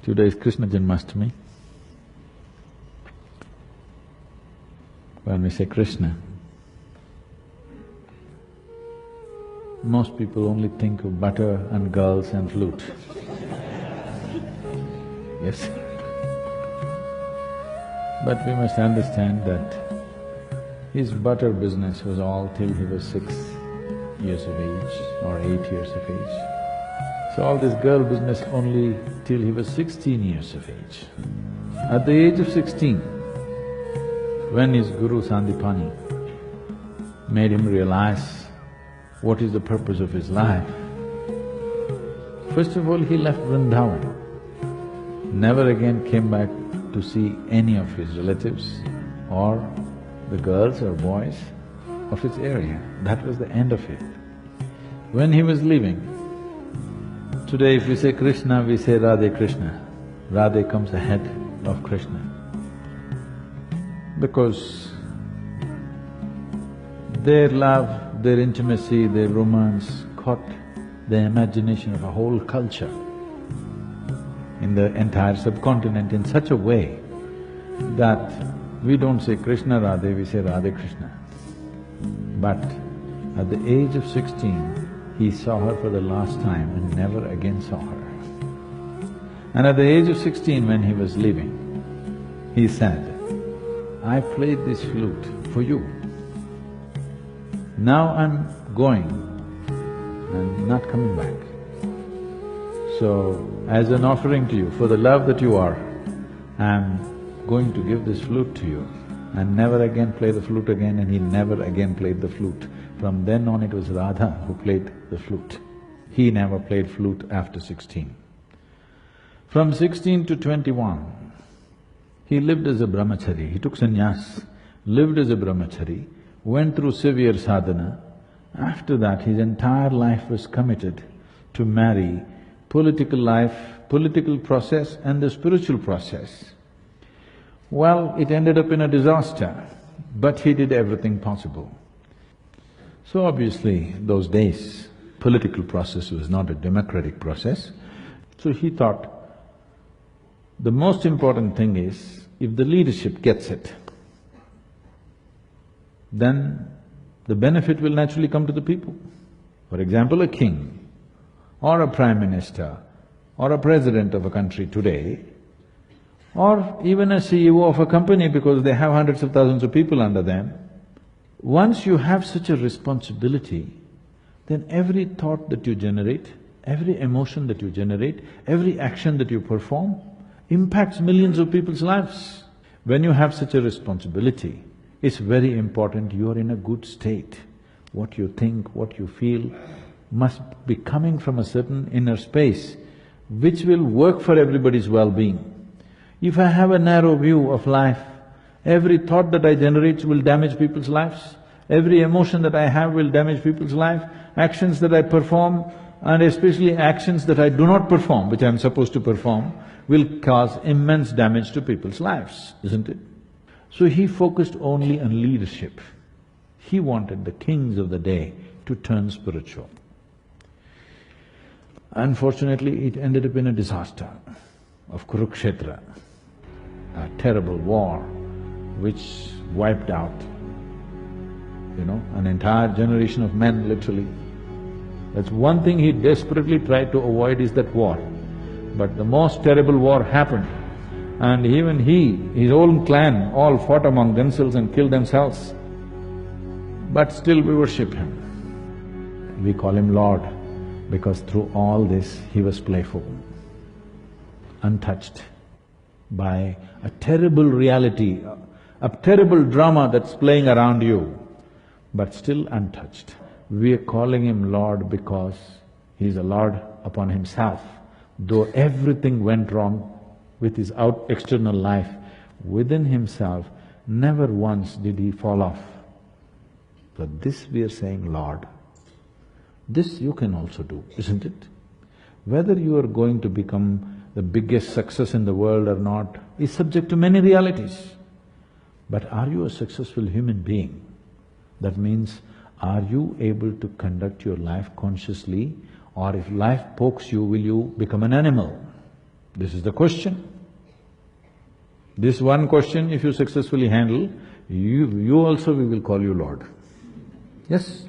Today is Krishna Janmashtami. When we say Krishna, most people only think of butter and girls and flute. Yes. But we must understand that his butter business was all till he was 6 years of age or 8 years of age. So all this girl business only till he was 16 years of age. At the age of 16, when his guru Sandipani made him realize what is the purpose of his life, first of all he left Vrindavan, never again came back to see any of his relatives or the girls or boys of his area. That was the end of it. When he was leaving, today if we say Krishna, we say Radhe Krishna. Radhe comes ahead of Krishna. Because their love, their intimacy, their romance caught the imagination of a whole culture in the entire subcontinent in such a way that we don't say Krishna Radhe, we say Radhe Krishna. But at the age of 16, he saw her for the last time and never again saw her. And at the age of 16, when he was leaving, he said, I played this flute for you. Now I'm going and not coming back. So, as an offering to you, for the love that you are, I'm going to give this flute to you and never again play the flute again. And he never again played the flute. From then on it was Radha who played the flute. He never played flute after 16. From 16 to 21, he lived as a brahmachari. He took sannyas, lived as a brahmachari, went through severe sadhana. After that, his entire life was committed to marry political life, political process and the spiritual process. Well, it ended up in a disaster, but he did everything possible. So obviously, those days, political process was not a democratic process. So he thought, the most important thing is, if the leadership gets it, then the benefit will naturally come to the people. For example, a king or a prime minister or a president of a country today, or even a CEO of a company because they have hundreds of thousands of people under them, once you have such a responsibility, then every thought that you generate, every emotion that you generate, every action that you perform impacts millions of people's lives. When you have such a responsibility, it's very important you are in a good state. What you think, what you feel must be coming from a certain inner space which will work for everybody's well-being. If I have a narrow view of life, every thought that I generate will damage people's lives, every emotion that I have will damage people's life, actions that I perform and especially actions that I do not perform, which I'm supposed to perform, will cause immense damage to people's lives, isn't it? So he focused only on leadership. He wanted the kings of the day to turn spiritual. Unfortunately, it ended up in a disaster of Kurukshetra, a terrible war which wiped out, an entire generation of men, literally. That's one thing he desperately tried to avoid is that war. But the most terrible war happened, and even his own clan all fought among themselves and killed themselves. But still we worship him. We call him Lord, because through all this he was playful, untouched by a terrible reality, a terrible drama that's playing around you, but still untouched. We are calling him Lord because he's a Lord upon himself. Though everything went wrong with his external life, within himself, never once did he fall off. For this we are saying Lord. This you can also do, isn't it? Whether you are going to become the biggest success in the world or not is subject to many realities. But are you a successful human being? That means, are you able to conduct your life consciously, or if life pokes you, will you become an animal? This is the question. This one question, if you successfully handle, you also we will call you Lord. Yes?